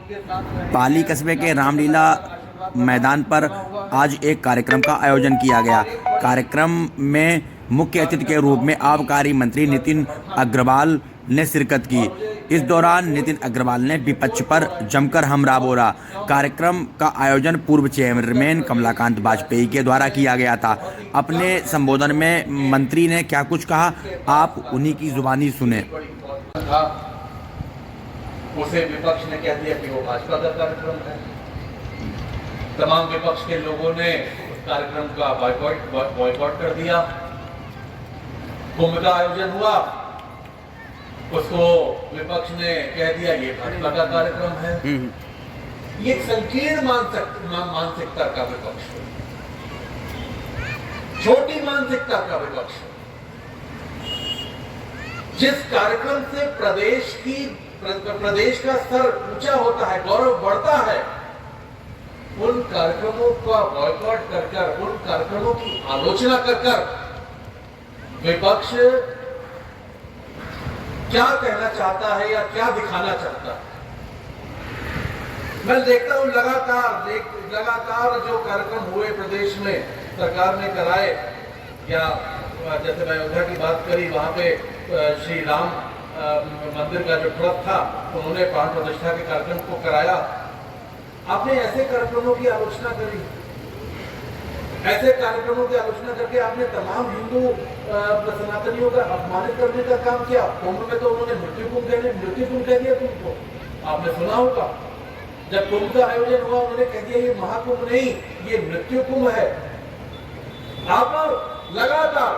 पाली कस्बे के रामलीला मैदान पर आज एक कार्यक्रम का आयोजन किया गया। कार्यक्रम में मुख्य अतिथि के रूप में आबकारी मंत्री नितिन अग्रवाल ने शिरकत की। इस दौरान नितिन अग्रवाल ने विपक्ष पर जमकर हमला बोला। कार्यक्रम का आयोजन पूर्व चेयरमैन कमलाकांत वाजपेयी के द्वारा किया गया था। अपने संबोधन में मंत्री ने क्या कुछ कहा, आप उन्हीं की जुबानी सुने। उसे विपक्ष ने कह दिया कि वो भाजपा का कार्यक्रम है। तमाम विपक्ष के लोगों ने उस कार्यक्रम का बॉयकॉट कर दिया। कुंभ का आयोजन हुआ, उसको विपक्ष ने कह दिया ये भाजपा का कार्यक्रम है। ये संकीर्ण मानसिकता का विपक्ष है, छोटी मानसिकता का विपक्ष है। जिस कार्यक्रम से प्रदेश का स्तर ऊंचा होता है, गौरव बढ़ता है, उन कार्यक्रमों का बॉयकॉट कर उन कार्यक्रमों की आलोचना कर विपक्ष क्या कहना चाहता है या क्या दिखाना चाहता है। मैं देखता हूं लगातार जो कार्यक्रम हुए प्रदेश में सरकार ने कराए, या जैसे मैं अयोध्या की बात करी, वहां पे श्री राम मंदिर का जो ट्रस्ट था उन्होंने प्राण प्रतिष्ठा के कार्यक्रम को कराया। आपने ऐसे कार्यक्रमों की आलोचना करी, ऐसे कार्यक्रमों की आलोचना करके आपने तमाम हिंदू सनातनियों का अपमानित करने का काम किया। कुंभ में तो उन्होंने मृत्यु कुंभ कह दिया तुमको, आपने सुना होगा। जब कुंभ का आयोजन हुआ उन्होंने कह दिया ये महाकुंभ नहीं, ये मृत्यु कुंभ है। आप लगातार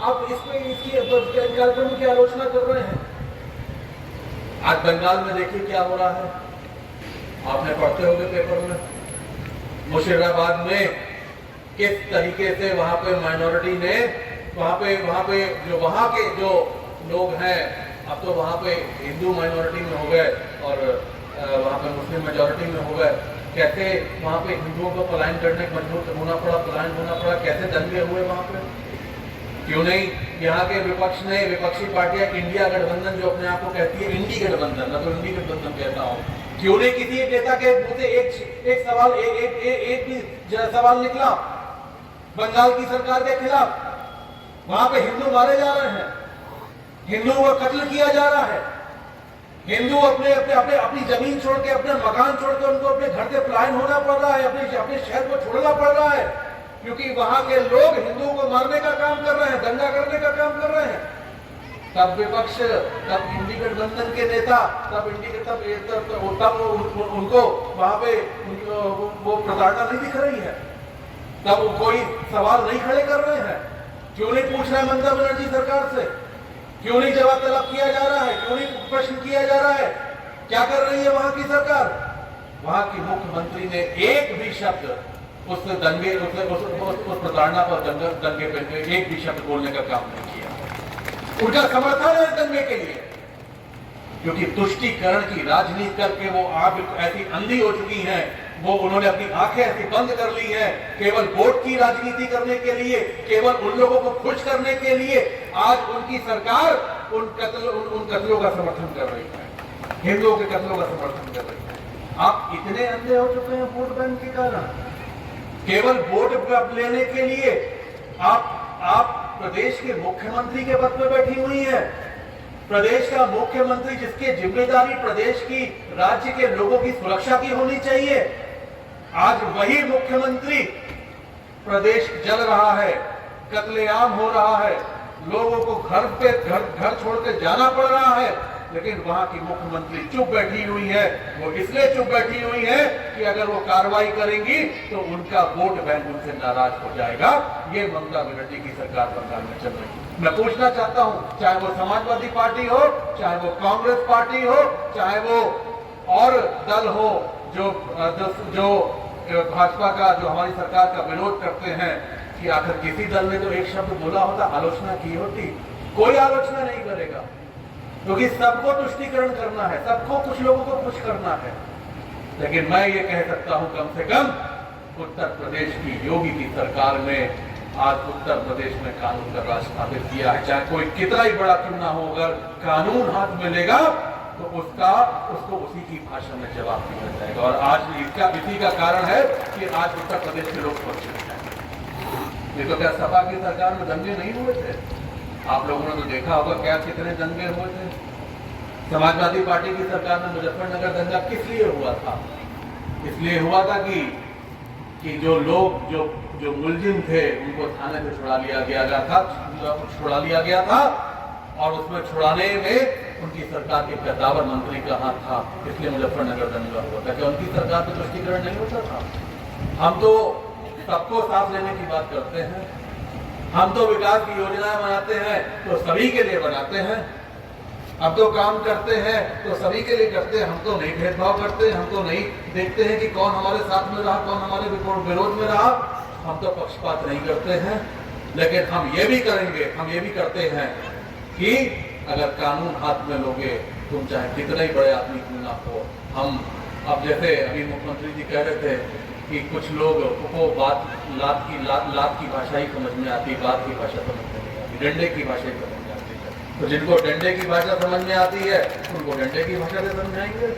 आप इसकी कार्यक्रमों की आलोचना कर रहे हैं। आज बंगाल में देखिए क्या हो रहा है, आपने पढ़ते होंगे पेपर में, मुर्शिदाबाद में किस तरीके से वहां पे माइनॉरिटी ने वहां के जो लोग हैं, अब तो वहां पे हिंदू माइनॉरिटी में हो गए और वहां पे मुस्लिम मेजॉरिटी में हो गए। कैसे वहां पे हिंदुओं को पलायन करने का मजबूर होना पड़ा, कैसे दंगे हुए वहां पे। क्यों नहीं यहाँ के विपक्षी पार्टियां, इंडिया गठबंधन जो अपने आप को कहती है, इंडी गठबंधन, मैं तो इंडी गठबंधन कहता हूँ, क्यों नहीं किसी एक नेता के मुंह से एक सवाल निकला बंगाल की सरकार के खिलाफ। वहां पे हिंदू मारे जा रहे हैं, हिंदुओं का कत्ल किया जा रहा है, हिंदू अपनी जमीन छोड़ के, अपने मकान छोड़ के, उनको अपने घर से पलायन होना पड़ रहा है, अपने शहर को छोड़ना पड़ रहा है, क्योंकि वहां के लोग हिंदुओं को मारने का काम कर रहे हैं, दंगा करने का काम कर रहे हैं। तब विपक्ष, तब इंडी गठबंधन के नेता, तब उनको वहां पे वो प्रताड़ना नहीं दिख रही है, तब कोई सवाल नहीं खड़े कर रहे हैं। क्यों नहीं पूछ रहा है ममता बनर्जी सरकार से, क्यों नहीं जवाब तलब किया जा रहा है, क्यों नहीं प्रश्न किया जा रहा है, क्या कर रही है वहां की सरकार। वहां की मुख्यमंत्री ने एक भी शब्द उस प्रताड़ना पर, दंगे पे एक भी शब्द बोलने का काम नहीं किया। उनका समर्थन है दंगे के लिए, क्योंकि तुष्टीकरण की राजनीति करके वो आप ऐसी अंधी हो चुकी हैं, वो उन्होंने अपनी आंखें ऐसी बंद कर ली हैं, केवल वोट की राजनीति करने के लिए, केवल उन लोगों को खुश करने के लिए आज उनकी सरकार उन कत्लों का समर्थन कर रही है, हिंदुओं के कत्लों का समर्थन कर रही है। आप इतने अंधे हो चुके हैं वोट बैंक के कारण, केवल वोट लेने के लिए आप प्रदेश के मुख्यमंत्री के पद पर बैठी हुई है। प्रदेश का मुख्यमंत्री, जिसकी जिम्मेदारी प्रदेश की, राज्य के लोगों की सुरक्षा की होनी चाहिए, आज वही मुख्यमंत्री प्रदेश जल रहा है, कत्लेआम हो रहा है, लोगों को घर छोड़ के जाना पड़ रहा है, लेकिन वहां की मुख्यमंत्री चुप बैठी हुई है। वो इसलिए चुप बैठी हुई है कि अगर वो कार्रवाई करेंगी तो उनका वोट बैंक उनसे नाराज हो जाएगा। ये ममता बनर्जी की सरकार बंगाल में चल रही है। मैं पूछना चाहता हूं, चाहे वो समाजवादी पार्टी हो, चाहे वो कांग्रेस पार्टी हो, चाहे वो और दल हो जो भाजपा का, जो हमारी सरकार का विरोध करते हैं, कि आखिर किसी दल ने तो एक शब्द बोला होता, आलोचना की होती। कोई आलोचना नहीं करेगा, क्योंकि सबको तुष्टीकरण करना है, सबको, कुछ लोगों को खुश करना है। लेकिन मैं ये कह सकता हूं, कम से कम उत्तर प्रदेश की योगी की सरकार ने आज उत्तर प्रदेश में कानून का राज स्थापित किया है। चाहे कोई कितना ही बड़ा क्यों ना हो, अगर कानून हाथ में लेगा तो उसको उसी की भाषा में जवाब दिया जाएगा। और आज इसी का कारण है कि आज उत्तर प्रदेश के लोग सुरक्षित हैं। ये तो क्या सपा की सरकार में दंगे नहीं हुए थे? आप लोगों ने तो देखा होगा क्या कितने दंगे हुए थे। समाजवादी पार्टी की सरकार में मुजफ्फरनगर दंगा किस लिए हुआ था? इसलिए हुआ था कि जो लोग जो मुलजिम थे उनको थाने से छुड़ा लिया गया था और उसमें छुड़ाने में उनकी सरकार के कद्दावर मंत्री का हाथ था। इसलिए मुजफ्फरनगर दंगा हुआ था। क्या उनकी सरकार पर तुष्टिकरण नहीं होता था? हम तो सबको साथ लेने की बात करते हैं। हम तो विकास की योजनाएं बनाते हैं तो सभी के लिए बनाते हैं। अब तो काम करते हैं तो सभी के लिए करते हैं। हम तो नहीं भेदभाव करते, हम तो नहीं देखते हैं कि कौन हमारे साथ में रहा, कौन हमारे विरोध में रहा। हम तो पक्षपात नहीं करते हैं। लेकिन हम ये भी करेंगे, हम ये भी करते हैं कि अगर कानून हाथ में लोगे, तुम चाहे कितना ही बड़े आदमी क्यों ना हो। हम अब जैसे अभी मुख्यमंत्री जी कह रहे थे कि कुछ लोग को लात की भाषा ही समझ में आती, बात की भाषा समझ में नहीं आती, डंडे की भाषा ही समझ में आती है। तो जिनको डंडे की भाषा समझ में आती है उनको डंडे की भाषा से समझाएंगे,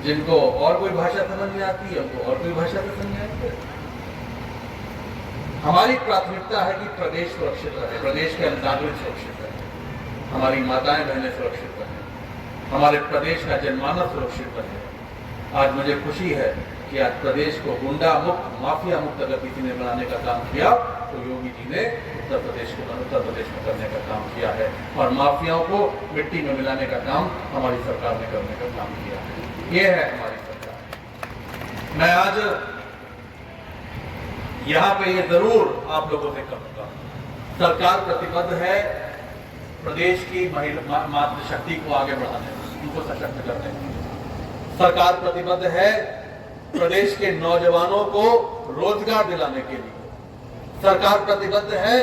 जिनको और कोई भाषा समझ में आती है उनको और कोई भाषा से समझाएंगे। हमारी प्राथमिकता है कि प्रदेश सुरक्षित रहे, प्रदेश के नागरिक सुरक्षित रहे, हमारी माताएं बहनें सुरक्षित रहे, हमारे प्रदेश का जनमानस सुरक्षित रहे। आज मुझे खुशी है कि आज प्रदेश को गुंडा मुक्त, माफिया मुक्त अगर किसी ने बनाने का काम किया तो योगी जी ने उत्तर प्रदेश में करने का काम किया है। और माफियाओं को मिट्टी में मिलाने का काम हमारी सरकार ने करने का काम किया है। ये है हमारी सरकार। मैं आज यहाँ पे ये जरूर आप लोगों से कहूंगा, सरकार प्रतिबद्ध है प्रदेश की महिला मातृशक्ति को आगे बढ़ाने में, उनको सशक्त करने में। सरकार प्रतिबद्ध है प्रदेश के नौजवानों को रोजगार दिलाने के लिए। सरकार प्रतिबद्ध है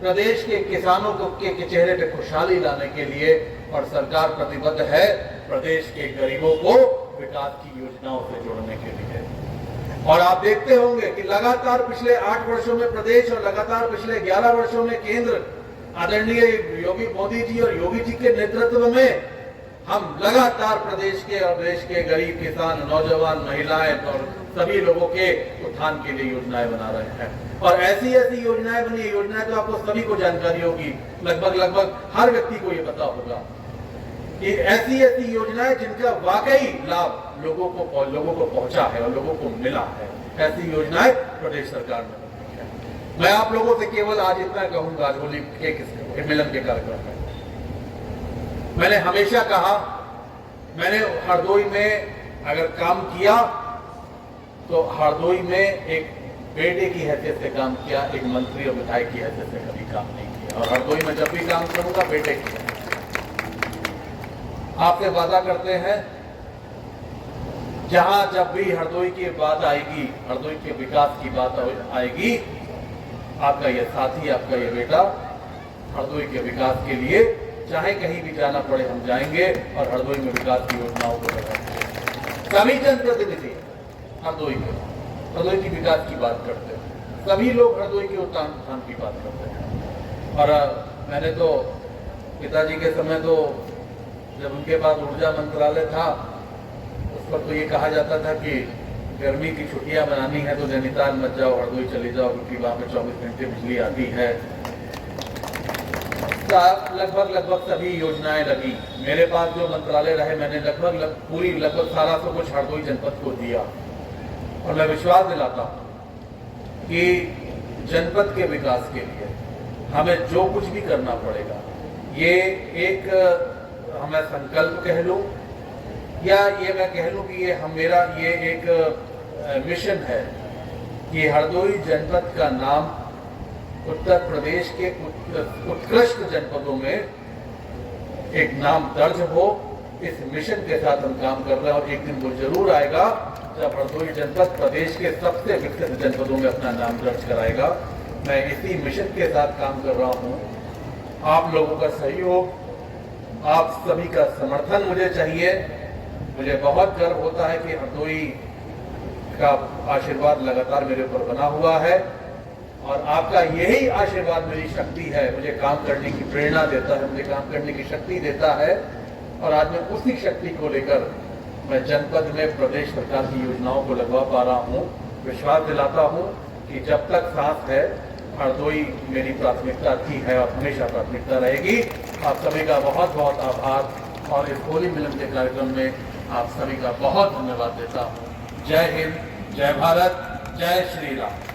प्रदेश के किसानों को के चेहरे पे खुशहाली लाने के लिए। और सरकार प्रतिबद्ध है प्रदेश के गरीबों को विकास की योजनाओं से जोड़ने के लिए। और आप देखते होंगे कि लगातार पिछले 8 वर्षों में प्रदेश और लगातार पिछले 11 वर्षों में केंद्र आदरणीय योगी मोदी जी और योगी जी के नेतृत्व में हम लगातार प्रदेश के और देश के गरीब किसान, नौजवान, महिलाएं और सभी लोगों के उत्थान के लिए योजनाएं बना रहे हैं। और ऐसी योजनाएं बनी, योजनाएं तो आपको सभी को जानकारी होगी, लगभग हर व्यक्ति को ये पता होगा कि ऐसी योजनाएं जिनका वाकई लाभ लोगों को पहुंचा है और लोगों को मिला है, ऐसी योजनाएं प्रदेश सरकार ने बनाई है। मैं आप लोगों से केवल आज इतना कहूंगा, आज होली के मिलन के कार्यक्रम में मैंने हमेशा कहा, मैंने हरदोई में अगर काम किया तो हरदोई में एक बेटे की हैसियत से काम किया, एक मंत्री और विधायक की हैसियत से कभी काम नहीं किया। और हरदोई में जब भी काम करूंगा बेटे की। आपसे वादा करते हैं, जहां जब भी हरदोई की बात आएगी, हरदोई के विकास की बात आएगी, आपका ये साथी, आपका ये बेटा हरदोई के विकास के लिए चाहे कहीं भी जाना पड़े हम जाएंगे और हरदोई में विकास की योजनाओं को लगाएंगे। सभी जनप्रतिनिधि हरदोई की विकास की बात करते हैं, सभी लोग हरदोई के उत्थान की बात करते हैं। और मैंने तो पिताजी के समय तो जब उनके पास ऊर्जा मंत्रालय था उस पर तो ये कहा जाता था कि गर्मी की छुट्टियां बनानी है तो नैनीताल मत जाओ, हरदोई चले जाओ, क्योंकि वहां पे 24 घंटे बिजली आती है। लगभग सभी योजनाएं लगी। मेरे पास जो मंत्रालय रहे मैंने लगभग सारा सब कुछ हरदोई जनपद को दिया। और मैं विश्वास दिलाता हूं कि जनपद के विकास के लिए हमें जो कुछ भी करना पड़ेगा, ये एक हमें संकल्प कह लूं या ये मैं कह लूं कि मेरा ये एक मिशन है कि हरदोई जनपद का नाम उत्तर प्रदेश के उत्कृष्ट जनपदों में एक नाम दर्ज हो। इस मिशन के साथ हम काम कर रहे हैं और एक दिन वो जरूर आएगा जब हरदोई जनपद प्रदेश के सबसे विकसित जनपदों में अपना नाम दर्ज कराएगा। मैं इसी मिशन के साथ काम कर रहा हूं। आप लोगों का सहयोग, आप सभी का समर्थन मुझे चाहिए। मुझे बहुत गर्व होता है कि हरदोई का आशीर्वाद लगातार मेरे ऊपर बना हुआ है और आपका यही आशीर्वाद मेरी शक्ति है, मुझे काम करने की प्रेरणा देता है, मुझे काम करने की शक्ति देता है। और आज मैं उसी शक्ति को लेकर मैं जनपद में प्रदेश सरकार की योजनाओं को लगवा पा रहा हूँ। विश्वास दिलाता हूँ कि जब तक सांस है हरदोई मेरी प्राथमिकता थी है और हमेशा प्राथमिकता रहेगी। आप सभी का बहुत बहुत आभार और इस होली मिलन के कार्यक्रम में आप सभी का बहुत धन्यवाद देता हूँ। जय हिंद, जय भारत, जय श्री राम।